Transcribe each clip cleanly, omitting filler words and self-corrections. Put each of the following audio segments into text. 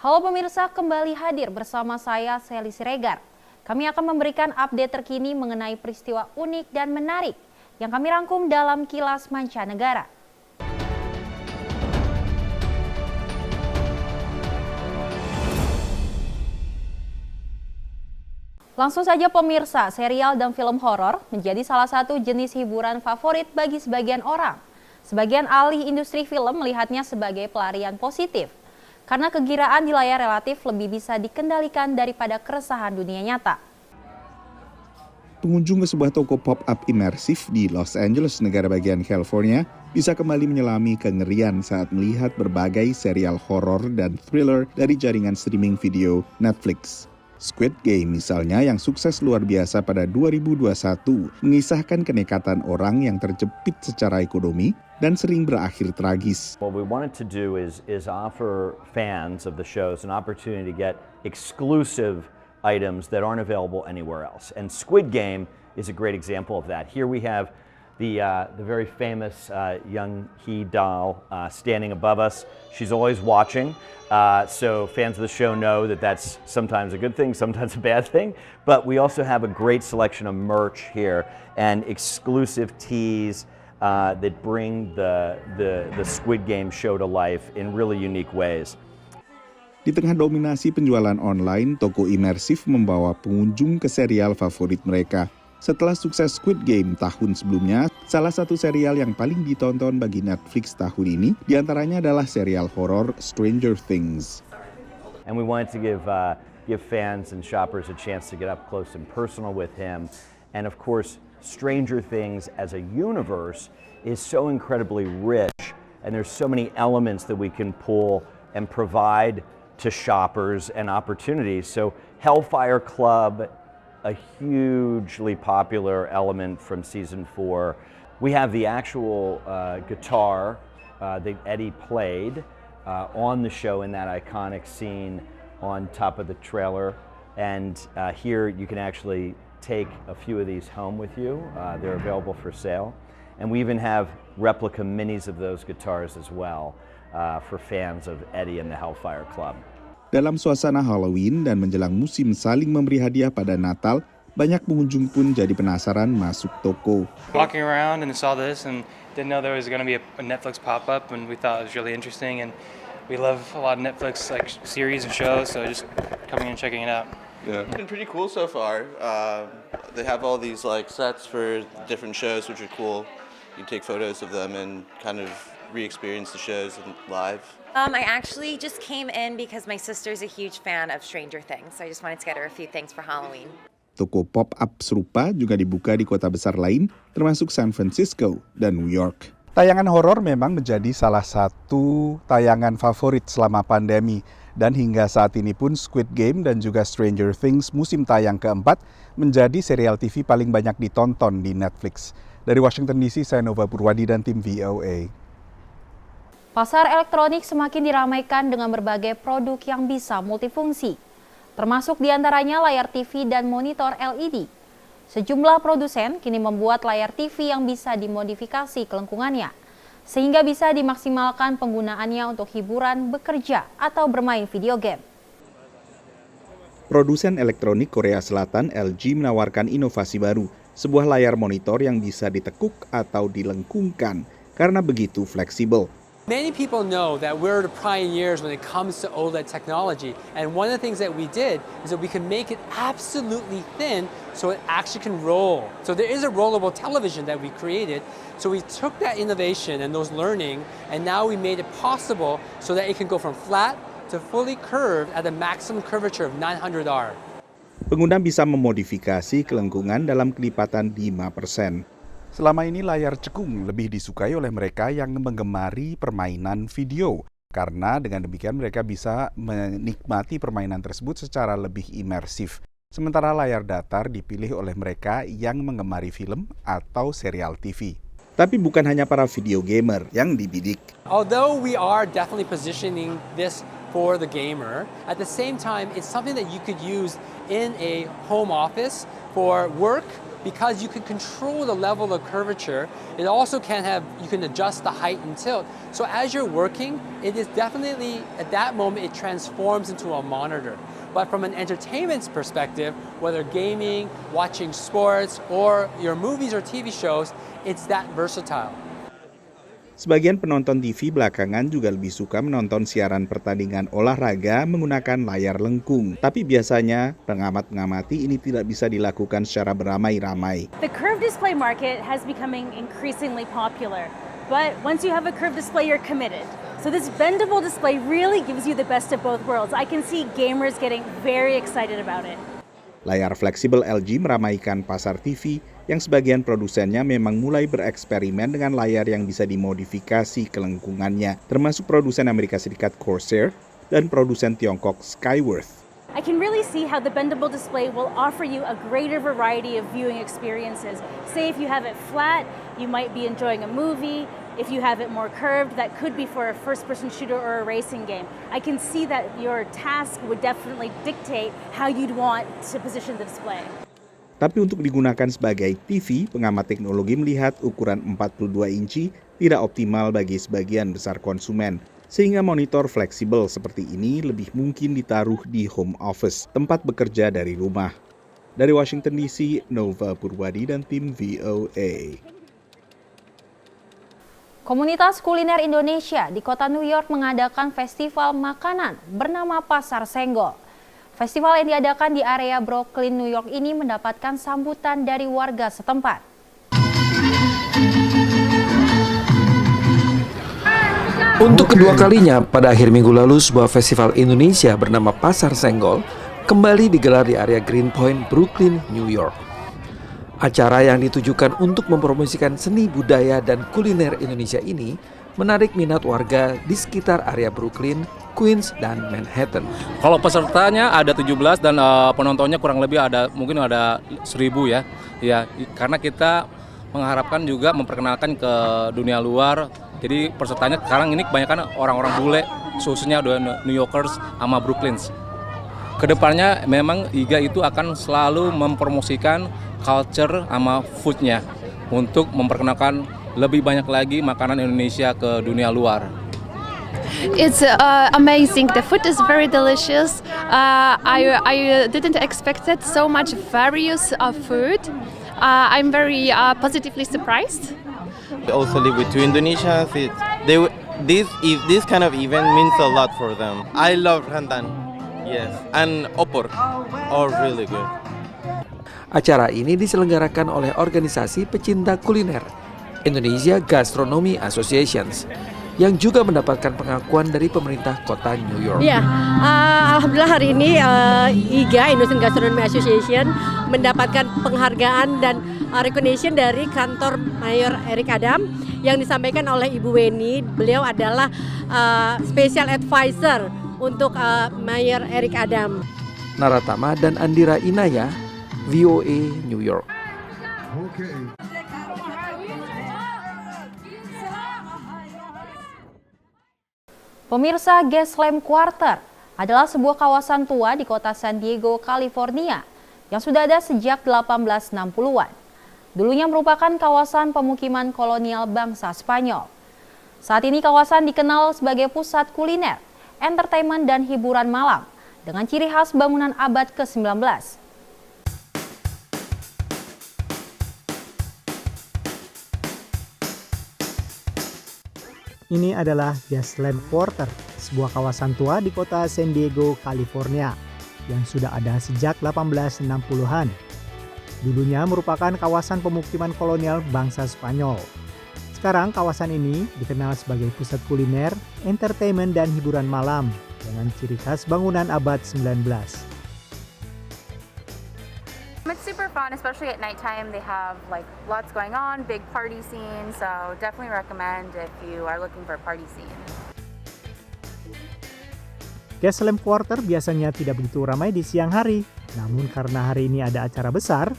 Halo pemirsa, kembali hadir bersama saya Sally Siregar. Kami akan memberikan update terkini mengenai peristiwa unik dan menarik yang kami rangkum dalam Kilas Mancanegara. Langsung saja pemirsa, serial dan film horor menjadi salah satu jenis hiburan favorit bagi sebagian orang. Sebagian ahli industri film melihatnya sebagai pelarian positif, karena kegiraan di layar relatif lebih bisa dikendalikan daripada keresahan dunia nyata. Pengunjung ke sebuah toko pop-up imersif di Los Angeles, negara bagian California, bisa kembali menyelami kengerian saat melihat berbagai serial horor dan thriller dari jaringan streaming video Netflix. Squid Game misalnya yang sukses luar biasa pada 2021 mengisahkan kenekatan orang yang terjepit secara ekonomi dan sering berakhir tragis. What we wanted to do is offer fans of the shows an opportunity to get exclusive items that aren't available anywhere else. And Squid Game is a great example of that. Here we have the very famous Young Hee doll standing above us. She's always watching, so fans of the show know that that's sometimes a good thing, sometimes a bad thing. But we also have a great selection of merch here and exclusive teas that bring the Squid Game show to life in really unique ways. Di tengah dominasi penjualan online, toko imersif membawa pengunjung ke serial favorit mereka. Setelah sukses Squid Game tahun sebelumnya, salah satu serial yang paling ditonton bagi Netflix tahun ini diantaranya adalah serial horor Stranger Things. And we wanted to give fans and shoppers a chance to get up close and personal with him. And of course, Stranger Things as a universe is so incredibly rich, and there's so many elements that we can pull and provide to shoppers and opportunities. So Hellfire Club, a hugely popular element from season 4. We have the actual guitar that Eddie played on the show in that iconic scene on top of the trailer. And here you can actually take a few of these home with you. They're available for sale. And we even have replica minis of those guitars as well for fans of Eddie and the Hellfire Club. Dalam suasana Halloween dan menjelang musim saling memberi hadiah pada Natal, banyak pengunjung pun jadi penasaran masuk toko. Walking around and saw this and didn't know there was going to be a Netflix pop-up, and we thought it was really interesting, and we love a lot of Netflix like series and shows, so just coming and checking it out. Yeah. It's been pretty cool so far. They have all these like sets for different shows, which are cool. You take photos of them and kind of re-experience the shows live. I actually just came in because my sister's a huge fan of Stranger Things, so I just wanted to get her a few things for Halloween. Toko pop-up serupa juga dibuka di kota besar lain, termasuk San Francisco dan New York. Tayangan horor memang menjadi salah satu tayangan favorit selama pandemi. Dan hingga saat ini pun Squid Game dan juga Stranger Things musim tayang keempat menjadi serial TV paling banyak ditonton di Netflix. Dari Washington DC, saya Nova Purwadi dan tim VOA. Pasar elektronik semakin diramaikan dengan berbagai produk yang bisa multifungsi, termasuk diantaranya layar TV dan monitor LED. Sejumlah produsen kini membuat layar TV yang bisa dimodifikasi kelengkungannya, sehingga bisa dimaksimalkan penggunaannya untuk hiburan, bekerja, atau bermain video game. Produsen elektronik Korea Selatan LG menawarkan inovasi baru, sebuah layar monitor yang bisa ditekuk atau dilengkungkan karena begitu fleksibel. Many people know that we're the pioneers when it comes to OLED technology, and one of the things that we did is that we can make it absolutely thin so it actually can roll. So there is a rollable television that we created. So we took that innovation and those learning, and now we made it possible so that it can go from flat to fully curved at a maximum curvature of 900R. Pengguna bisa memodifikasi kelengkungan dalam kelipatan 5%. Selama ini layar cekung lebih disukai oleh mereka yang menggemari permainan video, karena dengan demikian mereka bisa menikmati permainan tersebut secara lebih imersif. Sementara layar datar dipilih oleh mereka yang menggemari film atau serial TV. Tapi bukan hanya para video gamer yang dibidik. Although we are definitely positioning this for the gamer, at the same time it's something that you could use in a home office for work, because you can control the level of curvature, you can adjust the height and tilt. So as you're working, it is definitely, at that moment, it transforms into a monitor. But from an entertainment perspective, whether gaming, watching sports, or your movies or TV shows, it's that versatile. Sebagian penonton TV belakangan juga lebih suka menonton siaran pertandingan olahraga menggunakan layar lengkung. Tapi biasanya pengamat mengamati ini tidak bisa dilakukan secara beramai-ramai. The curved display market has becoming increasingly popular. But once you have a curved display, you're committed. So this bendable display really gives you the best of both worlds. I can see gamers getting very excited about it. Layar fleksibel LG meramaikan pasar TV yang sebagian produsennya memang mulai bereksperimen dengan layar yang bisa dimodifikasi kelengkungannya, termasuk produsen Amerika Serikat Corsair dan produsen Tiongkok Skyworth. I can really see how the bendable display will offer you a greater variety of viewing experiences. Say if you have it flat, you might be enjoying a movie. If you have it more curved, that could be for a first-person shooter or a racing game. I can see that your task would definitely dictate how you'd want to position the display. Tapi untuk digunakan sebagai TV, pengamat teknologi melihat ukuran 42 inci tidak optimal bagi sebagian besar konsumen. Sehingga monitor fleksibel seperti ini lebih mungkin ditaruh di home office, tempat bekerja dari rumah. Dari Washington DC, Nova Purwadi dan tim VOA. Komunitas kuliner Indonesia di kota New York mengadakan festival makanan bernama Pasar Senggol. Festival yang diadakan di area Brooklyn, New York ini mendapatkan sambutan dari warga setempat. Untuk kedua kalinya, pada akhir minggu lalu, sebuah festival Indonesia bernama Pasar Senggol kembali digelar di area Greenpoint, Brooklyn, New York. Acara yang ditujukan untuk mempromosikan seni budaya dan kuliner Indonesia ini menarik minat warga di sekitar area Brooklyn, Queens, dan Manhattan. Kalau pesertanya ada 17 dan penontonnya kurang lebih mungkin ada 1.000 ya. Ya, karena kita mengharapkan juga memperkenalkan ke dunia luar. Jadi pesertanya sekarang ini kebanyakan orang-orang bule, khususnya New Yorkers sama Brooklyns. Kedepannya memang IGA itu akan selalu mempromosikan culture sama foodnya untuk memperkenalkan lebih banyak lagi makanan Indonesia ke dunia luar. It's amazing. The food is very delicious. I didn't expect it so much various food. I'm very positively surprised. I also live with two Indonesians. This kind of event means a lot for them. I love rendan, yes, and opor, all really good. Acara ini diselenggarakan oleh organisasi pecinta kuliner, Indonesia Gastronomy Associations, yang juga mendapatkan pengakuan dari pemerintah kota New York. Ya, alhamdulillah hari ini IGA, Indonesian Gastronomy Association, mendapatkan penghargaan dan recognition dari kantor Mayor Eric Adam yang disampaikan oleh Ibu Weni. Beliau adalah special advisor untuk Mayor Eric Adam. Naratama dan Andira Inaya, VOA New York. Pemirsa, Gaslamp Quarter adalah sebuah kawasan tua di kota San Diego, California yang sudah ada sejak 1860-an. Dulunya merupakan kawasan pemukiman kolonial bangsa Spanyol. Saat ini kawasan dikenal sebagai pusat kuliner, entertainment, dan hiburan malam dengan ciri khas bangunan abad ke-19. Ini adalah Gaslamp Quarter, sebuah kawasan tua di kota San Diego, California, yang sudah ada sejak 1860-an. Dulunya merupakan kawasan pemukiman kolonial bangsa Spanyol. Sekarang kawasan ini dikenal sebagai pusat kuliner, entertainment, dan hiburan malam dengan ciri khas bangunan abad 19. It's super fun, especially at nighttime. They have like lots going on, big party scene, so definitely recommend if you are looking for a party scene. Gaslamp Quarter biasanya tidak begitu ramai di siang hari, namun karena hari ini ada acara besar,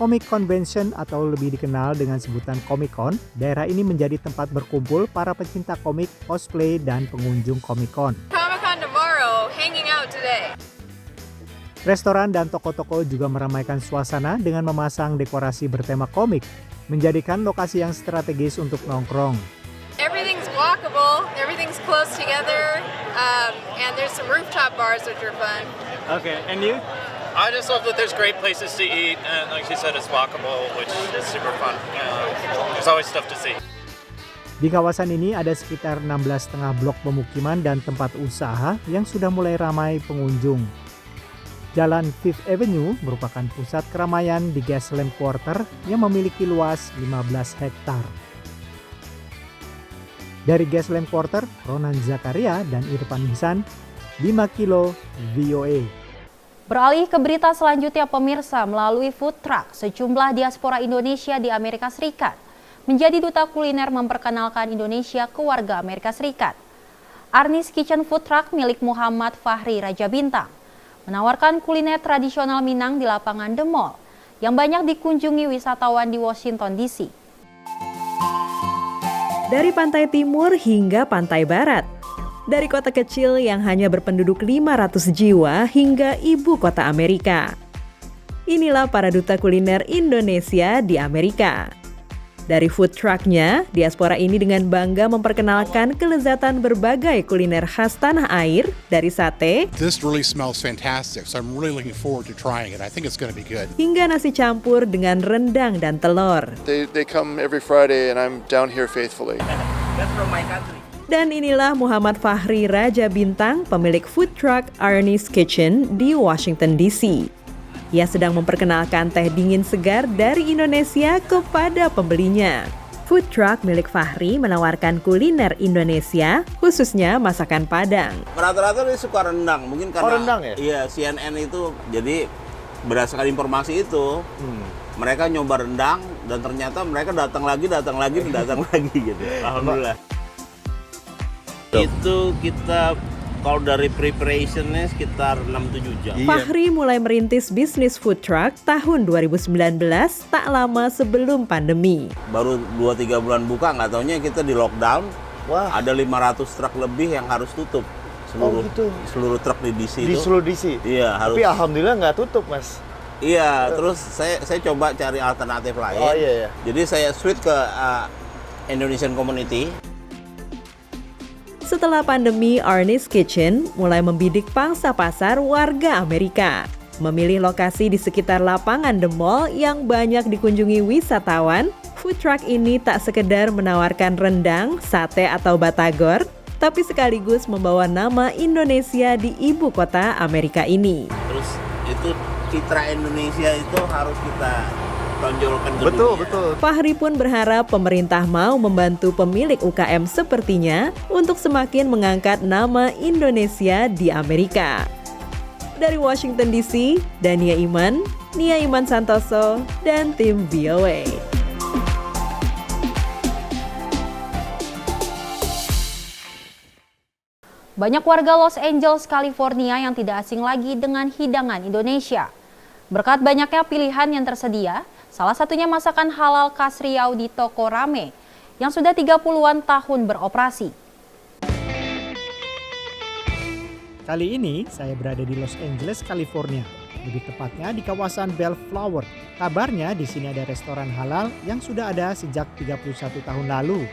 Comic Convention atau lebih dikenal dengan sebutan Comic Con, daerah ini menjadi tempat berkumpul para pecinta komik, cosplay, dan pengunjung Comic Con. Comic Con tomorrow, hanging out today. Restoran dan toko-toko juga meramaikan suasana dengan memasang dekorasi bertema komik, menjadikan lokasi yang strategis untuk nongkrong. Everything's walkable, everything's close together, and there's some rooftop bars which are fun. Okay, and you? I just love that there's great places to eat, and like she said, it's walkable, which is super fun. There's always stuff to see. Di kawasan ini ada sekitar 16,5 blok pemukiman dan tempat usaha yang sudah mulai ramai pengunjung. Jalan Fifth Avenue merupakan pusat keramaian di Gaslamp Quarter yang memiliki luas 15 hektar. Dari Gaslamp Quarter, Ronan Zakaria dan Irfan Ihsan, 5 kilo VOA. Beralih ke berita selanjutnya, pemirsa, melalui food truck, sejumlah diaspora Indonesia di Amerika Serikat menjadi duta kuliner memperkenalkan Indonesia ke warga Amerika Serikat. Arnis Kitchen Food Truck milik Muhammad Fahri Raja Bintang menawarkan kuliner tradisional Minang di lapangan The Mall yang banyak dikunjungi wisatawan di Washington DC. Dari pantai timur hingga pantai barat, dari kota kecil yang hanya berpenduduk 500 jiwa hingga ibu kota Amerika. Inilah para duta kuliner Indonesia di Amerika. Dari food truck-nya, diaspora ini dengan bangga memperkenalkan kelezatan berbagai kuliner khas tanah air, dari sate, This really smells fantastic, so I'm really looking forward to trying it. I think it's going to be good. hingga nasi campur dengan rendang dan telur. They come every Friday and I'm down here faithfully. That's from my country. Dan inilah Muhammad Fahri Raja Bintang, pemilik food truck Arnis Kitchen di Washington DC. Ia sedang memperkenalkan teh dingin segar dari Indonesia kepada pembelinya. Food truck milik Fahri menawarkan kuliner Indonesia, khususnya masakan Padang. Rata-rata dia suka rendang, mungkin karena rendang ya? Iya, CNN itu, jadi berdasarkan informasi itu, mereka nyoba rendang dan ternyata mereka datang lagi gitu. Alhamdulillah. Itu kita kalau dari preparationnya sekitar 6-7 jam. Fahri mulai merintis bisnis food truck tahun 2019, tak lama sebelum pandemi. Baru 2-3 bulan buka, nggak taunya kita di lockdown. Wah. Ada 500 truk lebih yang harus tutup. Seluruh truk di DC Di itu. seluruh DC? Iya, harus. Tapi alhamdulillah nggak tutup, Mas. Iya, terus saya coba cari alternatif lain. Oh iya. Jadi saya switch ke Indonesian Community. Setelah pandemi, Arnis Kitchen mulai membidik pangsa pasar warga Amerika. Memilih lokasi di sekitar lapangan The Mall yang banyak dikunjungi wisatawan, food truck ini tak sekedar menawarkan rendang, sate atau batagor, tapi sekaligus membawa nama Indonesia di ibu kota Amerika ini. Terus itu citra Indonesia itu harus kita tonjolkan ke Betul. Fahri pun berharap pemerintah mau membantu pemilik UKM sepertinya untuk semakin mengangkat nama Indonesia di Amerika. Dari Washington DC, Dania Iman, Nia Iman Santoso, dan tim VOA. Banyak warga Los Angeles, California yang tidak asing lagi dengan hidangan Indonesia. Berkat banyaknya pilihan yang tersedia, salah satunya masakan halal khas Riau di Toko Rame yang sudah 30-an tahun beroperasi. Kali ini saya berada di Los Angeles, California. Lebih tepatnya di kawasan Bellflower. Kabarnya di sini ada restoran halal yang sudah ada sejak 31 tahun lalu.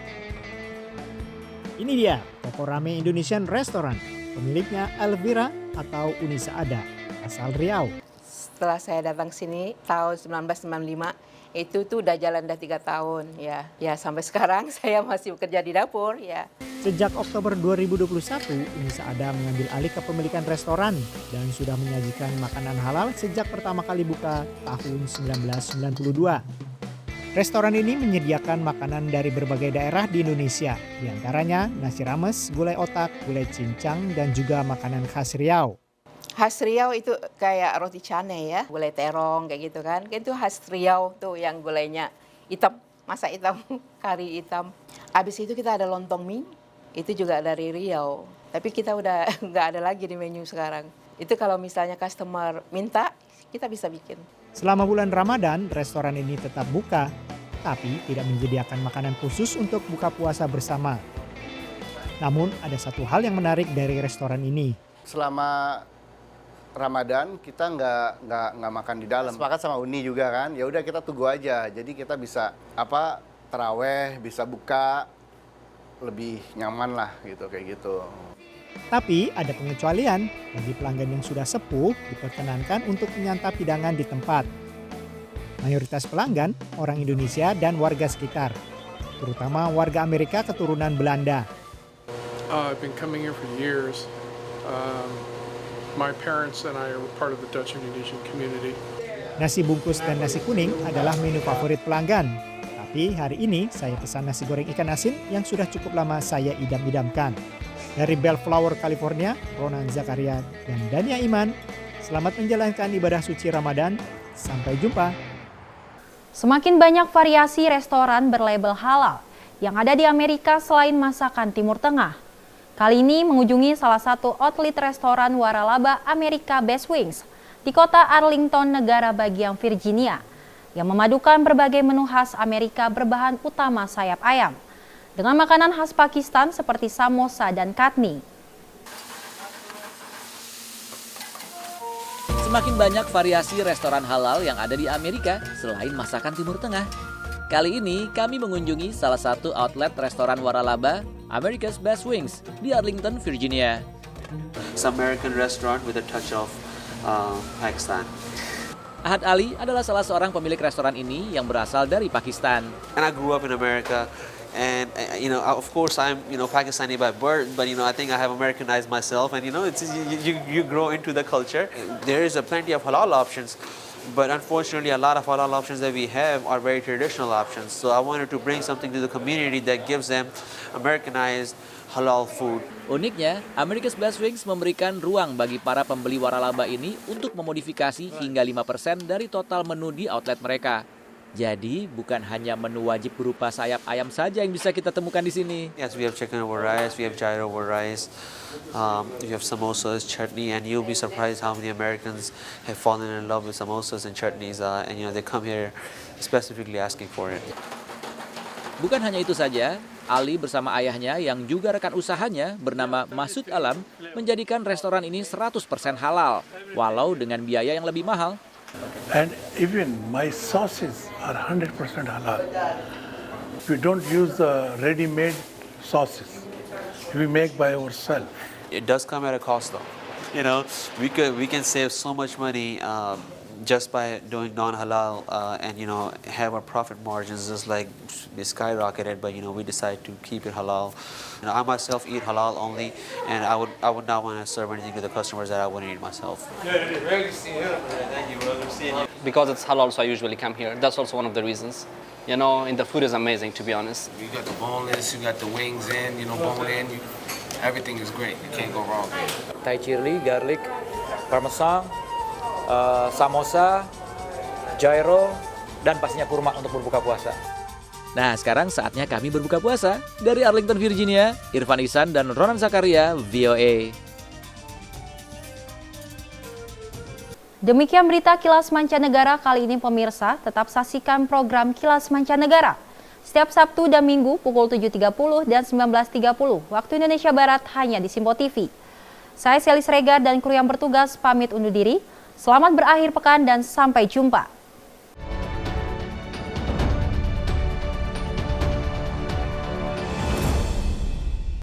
Ini dia, Toko Rame Indonesian Restaurant. Pemiliknya Elvira atau Unisa Ada, asal Riau. Setelah saya datang sini tahun 1995, itu tuh udah jalan 3 tahun ya. Ya sampai sekarang saya masih bekerja di dapur ya. Sejak Oktober 2021, Unisa Ada mengambil alih kepemilikan restoran dan sudah menyajikan makanan halal sejak pertama kali buka tahun 1992. Restoran ini menyediakan makanan dari berbagai daerah di Indonesia, diantaranya nasi rames, gulai otak, gulai cincang, dan juga makanan khas Riau. Khas Riau itu kayak roti cane ya, gulai terong kayak gitu kan. Itu khas Riau tuh yang gulainya hitam, masak hitam, kari hitam. Habis itu kita ada lontong mie, itu juga dari Riau. Tapi kita udah nggak ada lagi di menu sekarang. Itu kalau misalnya customer minta, kita bisa bikin. Selama bulan Ramadan, restoran ini tetap buka, tapi tidak menyediakan makanan khusus untuk buka puasa bersama. Namun ada satu hal yang menarik dari restoran ini. Selama Ramadan kita nggak makan di dalam. Sepakat sama Uni juga kan. Ya udah kita tunggu aja. Jadi kita bisa taraweh, bisa buka lebih nyaman lah gitu kayak gitu. Tapi ada pengecualian bagi pelanggan yang sudah sepuh diperkenankan untuk menyantap hidangan di tempat. Mayoritas pelanggan orang Indonesia dan warga sekitar, terutama warga Amerika keturunan Belanda. I've been coming here for years. My parents and I are part of the Dutch Indonesian community. Nasi bungkus dan nasi kuning adalah menu favorit pelanggan. Tapi hari ini saya pesan nasi goreng ikan asin yang sudah cukup lama saya idam-idamkan. Dari Bellflower, California, Ronan Zakaria dan Dania Iman, selamat menjalankan ibadah suci Ramadan. Sampai jumpa. Semakin banyak variasi restoran berlabel halal yang ada di Amerika selain masakan Timur Tengah. Kali ini mengunjungi salah satu outlet restoran waralaba Amerika Best Wings di kota Arlington, negara bagian Virginia, yang memadukan berbagai menu khas Amerika berbahan utama sayap ayam dengan makanan khas Pakistan seperti samosa dan katni. Semakin banyak variasi restoran halal yang ada di Amerika selain masakan Timur Tengah. Kali ini kami mengunjungi salah satu outlet restoran waralaba America's Best Wings di Arlington, Virginia. It's an American restaurant with a touch of Pakistan. Ahad Ali adalah salah seorang pemilik restoran ini yang berasal dari Pakistan. And I grew up in America. And of course, I'm Pakistani by birth, but I think I have Americanized myself, and it's you grow into the culture. There is plenty of halal options, but unfortunately, a lot of halal options that we have are very traditional options. So I wanted to bring something to the community that gives them Americanized halal food. Uniknya, America's Best Wings memberikan ruang bagi para pembeli waralaba ini untuk memodifikasi hingga 5% dari total menu di outlet mereka. Jadi, bukan hanya menu wajib berupa sayap ayam saja yang bisa kita temukan di sini. Yes, we have chicken over rice, we have gyro over rice, we have samosas, chutney, and you'll be surprised how many Americans have fallen in love with samosas and chutneys, and they come here specifically asking for it. Bukan hanya itu saja, Ali bersama ayahnya yang juga rekan usahanya bernama Masud Alam menjadikan restoran ini 100% halal, walau dengan biaya yang lebih mahal. And even my sauces are 100% halal. We don't use the ready-made sauces. We make by ourselves. It does come at a cost, though. We can save so much money just by doing non-halal, and have our profit margins just like be skyrocketed. But we decide to keep it halal. I myself eat halal only, and I would not want to serve anything to the customers that I wouldn't eat myself. Thank you, brother. Because it's halal, so I usually come here. That's also one of the reasons. And the food is amazing, to be honest. You got the boneless, you got the wings in, bone in. Everything is great. You can't go wrong. Thai chili, garlic, parmesan, samosa, gyro, dan pastinya kurma untuk berbuka puasa. Nah, sekarang saatnya kami berbuka puasa. Dari Arlington, Virginia, Irfan Ihsan dan Ronan Zakaria, VOA. Demikian berita Kilas Mancanegara kali ini pemirsa. Tetap saksikan program Kilas Mancanegara setiap Sabtu dan Minggu pukul 7.30 dan 19.30 waktu Indonesia Barat hanya di Simpo TV. Saya Selis Regar dan kru yang bertugas pamit undur diri. Selamat berakhir pekan dan sampai jumpa.